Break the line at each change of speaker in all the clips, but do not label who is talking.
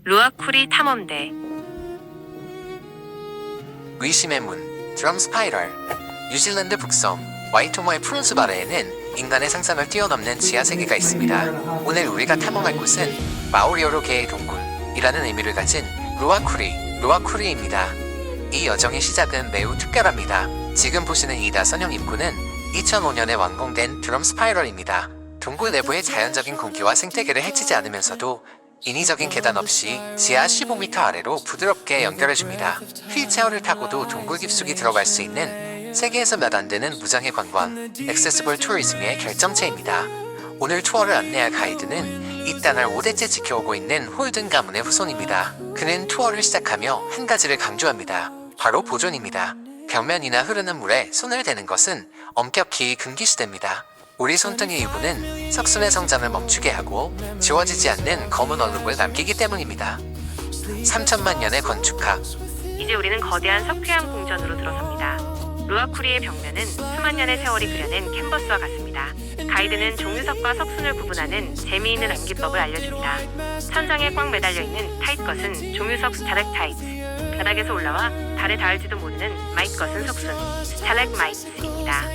루아쿠리 탐험대.
의심의 문, 드럼 스파이럴. 뉴질랜드 북섬 와이토모의 푸른 숲 아래에는 인간의 상상을 뛰어넘는 지하 세계가 있습니다. 오늘 우리가 탐험할 곳은 마오리어로계의 동굴이라는 의미를 가진 루아쿠리입니다. 이 여정의 시작은 매우 특별합니다. 지금 보시는 이 나선형 입구는 2005년에 완공된 드럼 스파이럴입니다. 동굴 내부의 자연적인 공기와 생태계를 해치지 않으면서도 인위적인 계단 없이 지하 15m 아래로 부드럽게 연결해줍니다. 휠체어를 타고도 동굴 깊숙이 들어갈 수 있는 세계에서 몇 안 되는 무장의 관광, 액세스블 투리즘의 결정체입니다. 오늘 투어를 안내할 가이드는 이 땅을 5대째 지켜오고 있는 홀든 가문의 후손입니다. 그는 투어를 시작하며 한 가지를 강조합니다. 바로 보존입니다. 벽면이나 흐르는 물에 손을 대는 것은 엄격히 금기시됩니다. 우리 손등의 일부는 석순의 성장을 멈추게 하고 지워지지 않는 검은 얼룩을 남기기 때문입니다. 3천만 년의 건축학.
이제 우리는 거대한 석회암 궁전으로 들어섭니다. 루아쿠리의 벽면은 수만 년의 세월이 그려낸 캔버스와 같습니다. 가이드는 종유석과 석순을 구분하는 재미있는 암기법을 알려줍니다. 천장에 꽉 매달려 있는 타잇것은 종유석 스타렉타이트, 바닥에서 올라와 발에 닿을지도 모르는 마잇것은 석순, 스탈렉마이트입니다.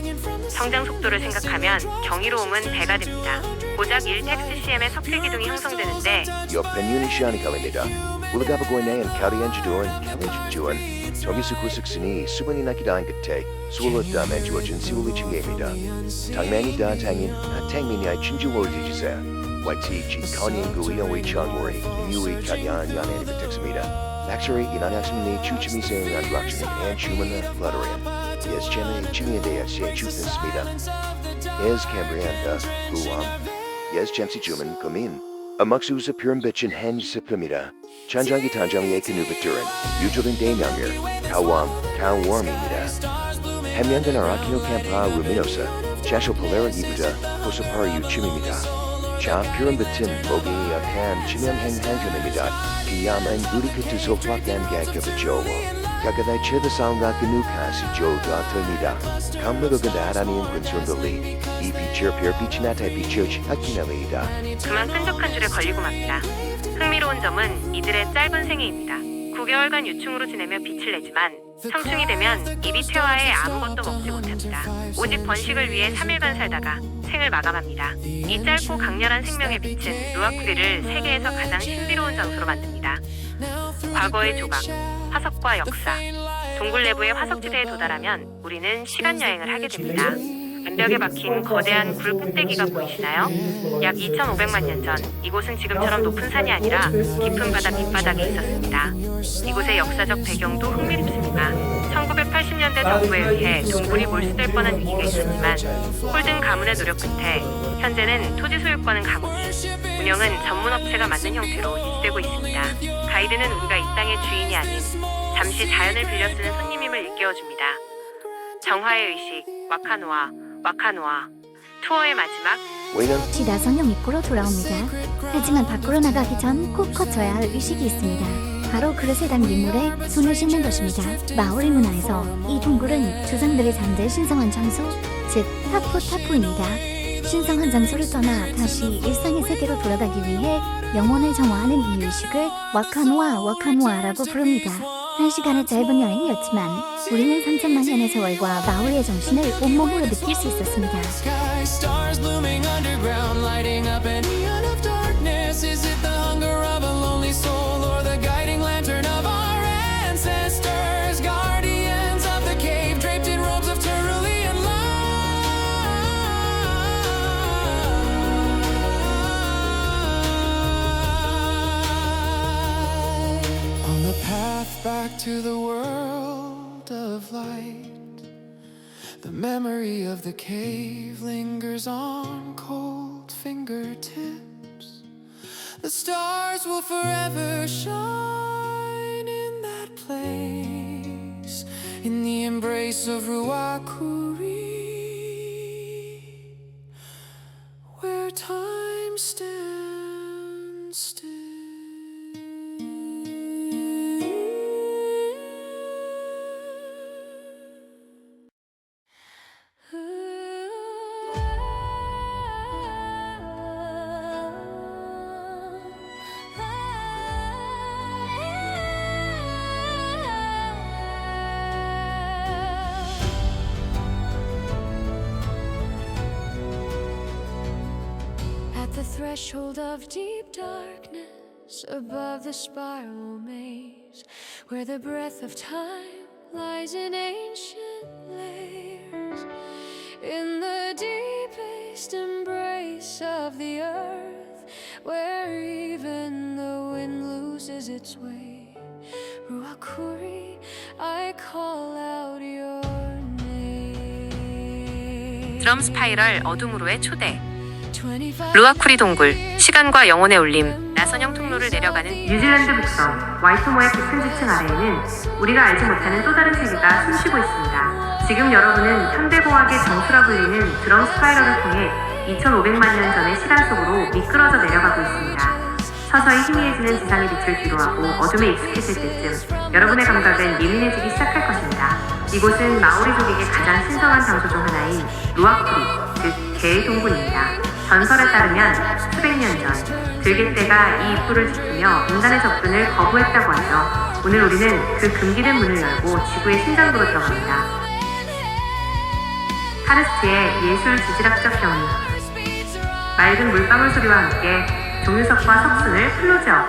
성장 속도를 생각하면 경이로움은 배가 됩니다. 고작 1텍스CM의 석회 기둥이 형성되는데
옆에 유니시아니 칼입니다. 울가바 고인의 카리안 주도는 캘린지 주원 정유수 구석순이 수분이 나기다한 끝에 수월로담에 주어진 시울리 층계입니다. 당면이 다 당인 탱민이의 진주월 뒤지세 YT 진커닝 구이영의 청월이 뉴의 가냥 연예인 부탁습니다. Actually, 인안약심리 추침이 세용한 락시는 앤 슈먼의 플러터인 Yes, 쟤는 층에 대해 세 추습니다. Yes, 캠브리안다 후암 Yes, 잼시 주문 고민 Amaksusa pyrambitin hanjisipimida. Chanjangi tanjangi ekanubaturin. Ujurin daimyangir. Kawwarmimida. Hemyandan arakino kampa ruminosa. Chasho polera ibuda. Posapari uchimimida. Cha pyrambitin bogi abhan chimyam hanjanimida. Kiyam and budikatu soplakdan gagabajowo. Kagaday cheda sanga ganukasi jo datonida. Kamnugaganda adanium quinsurndali. 이 빛을 별빛이나타 빛을 하키나메이다.
그만 끈적한 줄에 걸리고 맙니다. 흥미로운 점은 이들의 짧은 생애입니다. 9개월간 유충으로 지내며 빛을 내지만 성충이 되면 입이 퇴화해 아무것도 먹지 못합니다. 오직 번식을 위해 3일간 살다가 생을 마감합니다. 이 짧고 강렬한 생명의 빛은 루아쿠리를 세계에서 가장 신비로운 장소로 만듭니다. 과거의 조각, 화석과 역사, 동굴 내부의 화석지대에 도달하면 우리는 시간여행을 하게 됩니다. 암벽에 박힌 거대한 굴 꼭대기가 보이시나요? 약 2,500만 년 전 이곳은 지금처럼 높은 산이 아니라 깊은 바다 밑바닥에 있었습니다. 이곳의 역사적 배경도 흥미롭습니다. 1980년대 정부에 의해 동굴이 몰수될 뻔한 위기가 있었지만 홀든 가문의 노력 끝에 현재는 토지 소유권은 가문이, 운영은 전문 업체가 맡는 형태로 유지되고 있습니다. 가이드는 우리가 이 땅의 주인이 아닌 잠시 자연을 빌려 쓰는 손님임을 일깨워줍니다. 정화의 의식, 와카노아 투어의 마지막
다시 나선형 입구로 돌아옵니다. 하지만 밖으로 나가기 전 꼭 거쳐야 할 의식이 있습니다. 바로 그릇에 담긴 물에 손을 씻는 것입니다. 마오리 문화에서 이 동굴은 조상들의 잠재 신성한 장소, 즉 타푸입니다. 신성한 장소를 떠나 다시 일상의 세계로 돌아가기 위해 영혼을 정화하는 이 의식을 와카노아라고 부릅니다. 1시간의 짧은 여행이었지만 우리는 3천만 년의 세월과 마오리의 정신을 온몸으로 느낄 수 있었습니다.
Back to the world of light. The memory of the cave lingers on cold fingertips. The stars will forever shine in that place, in the embrace of Ruakuri, where time stands still. the threshold of deep darkness, above the spiral maze, where the breath of time lies in ancient layers, in the deepest embrace of the earth, where even the wind loses its way. Ruakuri, I call out your name.
드럼 스파이럴 어둠으로의 초대.
25
루아쿠리 동굴, 시간과 영혼의 울림, 나선형 통로를 내려가는 뉴질랜드 북섬 와이토모의 깊은 지층 아래에는 우리가 알지 못하는 또 다른 세계가 숨쉬고 있습니다. 지금 여러분은 현대공학의 정수라 불리는 드럼 스파이럴을 통해 2500만 년 전의 시간 속으로 미끄러져 내려가고 있습니다. 서서히 희미해지는 지상의 빛을 뒤로하고 어둠에 익숙해질 때쯤 여러분의 감각은 예민해지기 시작할 것입니다. 이곳은 마오리족에게 가장 신성한 장소 중 하나인 루아쿠리, 즉 개의 동굴입니다. 전설에 따르면 수백 년 전 들개떼가 이 입구를 지키며 인간의 접근을 거부했다고 하죠. 오늘 우리는 그 금기된 문을 열고 지구의 심장부로 들어갑니다. 카르스트의 예술 지질학적 경위, 맑은 물방울 소리와 함께 종유석과 석순을 플로즈업,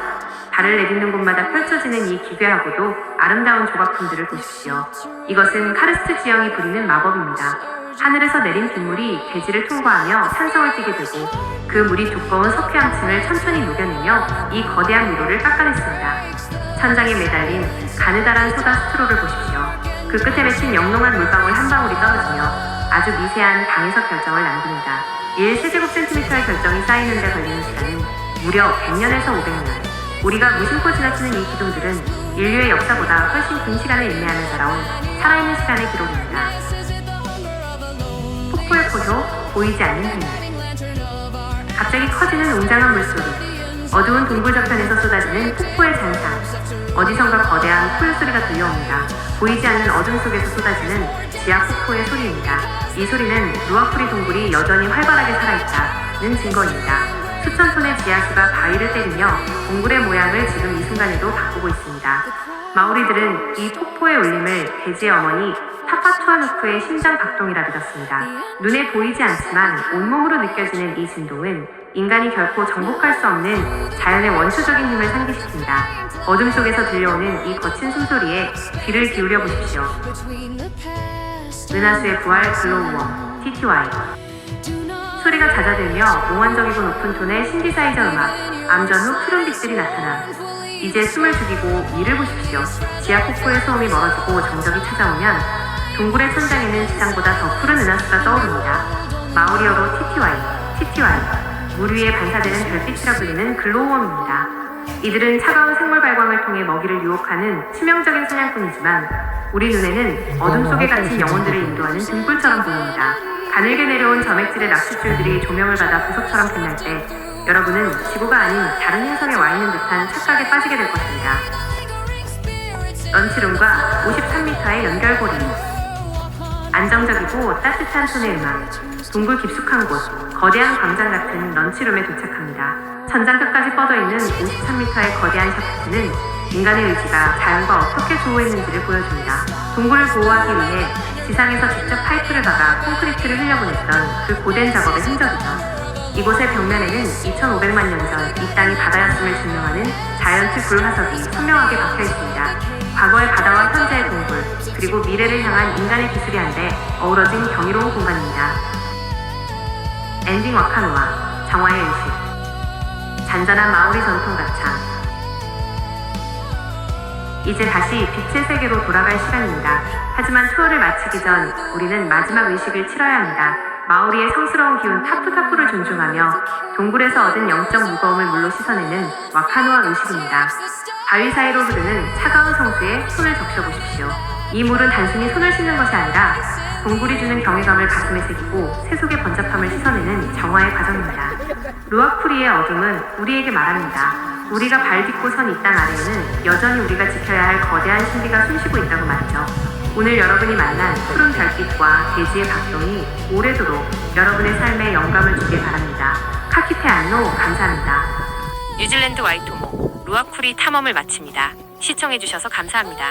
달을 내딛는 곳마다 펼쳐지는 이 기괴하고도 아름다운 조각품들을 보십시오. 이것은 카르스트 지형이 부리는 마법입니다. 하늘에서 내린 빗물이 대지를 통과하며 산성을 띠게 되고 그 물이 두꺼운 석회암층을 천천히 녹여내며 이 거대한 미로를 깎아냈습니다. 천장에 매달린 가느다란 소다 스트로를 보십시오. 그 끝에 맺힌 영롱한 물방울 한 방울이 떨어지며 아주 미세한 방해석 결정을 남깁니다. 1세제곱센티미터의 결정이 쌓이는 데 걸리는 시간은 무려 100년에서 500년. 우리가 무심코 지나치는 이 기둥들은 인류의 역사보다 훨씬 긴 시간을 인내하며 자라온 살아있는 시간의 기록입니다. 폭포의 포효, 보이지 않는 힘. 갑자기 커지는 웅장한 물소리, 어두운 동굴 저편에서 쏟아지는 폭포의 잔상, 어디선가 거대한 포효 소리가 들려옵니다. 보이지 않는 어둠 속에서 쏟아지는 지하 폭포의 소리입니다. 이 소리는 루아쿠리 동굴이 여전히 활발하게 살아있다는 증거입니다. 수천 톤의 지하수가 바위를 때리며 동굴의 모양을 지금 이 순간에도 바꾸고 있습니다. 마오리들은 이 폭포의 울림을 대지의 어머니 타파투아누쿠의 심장 박동이라 믿었습니다. 눈에 보이지 않지만 온몸으로 느껴지는 이 진동은 인간이 결코 정복할 수 없는 자연의 원초적인 힘을 상기시킵니다. 어둠 속에서 들려오는 이 거친 숨소리에 귀를 기울여 보십시오. 은하수의 부활 글로우웜 TTY. 소리가 잦아들며 몽환적이고 높은 톤의 신디사이저 음악, 암전 후 푸른빛들이 나타나 이제 숨을 죽이고 위를 보십시오. 지하 폭포의 소음이 멀어지고 정적이 찾아오면 동굴의 천장에는 지상보다 더 푸른 은하수가 떠오릅니다. 마오리어로 TTY, 물 위에 반사되는 별빛이라 불리는 글로우웜입니다. 이들은 차가운 생물 발광을 통해 먹이를 유혹하는 치명적인 사냥꾼이지만 우리 눈에는 어둠 속에 갇힌 영혼들을 인도하는 등불처럼 보입니다. 가늘게 내려온 점액질의 낚싯줄들이 조명을 받아 보석처럼 빛날 때 여러분은 지구가 아닌 다른 행성에 와 있는 듯한 착각에 빠지게 될 것입니다. 런치룸과 53m의 연결고리. 안정적이고 따뜻한 톤의 음악. 동굴 깊숙한 곳, 거대한 광장 같은 런치룸에 도착합니다. 천장 끝까지 뻗어있는 53m의 거대한 샤프트는 인간의 의지가 자연과 어떻게 조우했는지를 보여줍니다. 동굴을 보호하기 위해 지상에서 직접 파이프를 박아 콘크리트를 흘려보냈던 그 고된 작업의 흔적이죠. 이곳의 벽면에는 2500만 년 전 이 땅이 바다였음을 증명하는 자이언트 불 화석이 선명하게 박혀 있습니다. 과거의 바다와 현재의 동굴, 그리고 미래를 향한 인간의 기술이 한데 어우러진 경이로운 공간입니다. 엔딩 와카노아, 정화의 의식. 잔잔한 마오리 전통 가창. 이제 다시 빛의 세계로 돌아갈 시간입니다. 하지만 투어를 마치기 전 우리는 마지막 의식을 치러야 합니다. 마오리의 성스러운 기운 타푸타푸를 존중하며 동굴에서 얻은 영적 무거움을 물로 씻어내는 와카노아 의식입니다. 바위 사이로 흐르는 차가운 성수에 손을 적셔보십시오. 이 물은 단순히 손을 씻는 것이 아니라 동굴이 주는 경외감을 가슴에 새기고 세속의 번잡함을 씻어내는 정화의 과정입니다. 루아쿠리의 어둠은 우리에게 말합니다. 우리가 발 딛고 선 이 땅 아래에는 여전히 우리가 지켜야 할 거대한 신비가 숨쉬고 있다고 말이죠. 오늘 여러분이 만난 푸른 별빛과 대지의 박동이 오래도록 여러분의 삶에 영감을 주길 바랍니다. 카키테 안노 감사합니다. 뉴질랜드 와이토모 루아쿠리 탐험을 마칩니다. 시청해주셔서 감사합니다.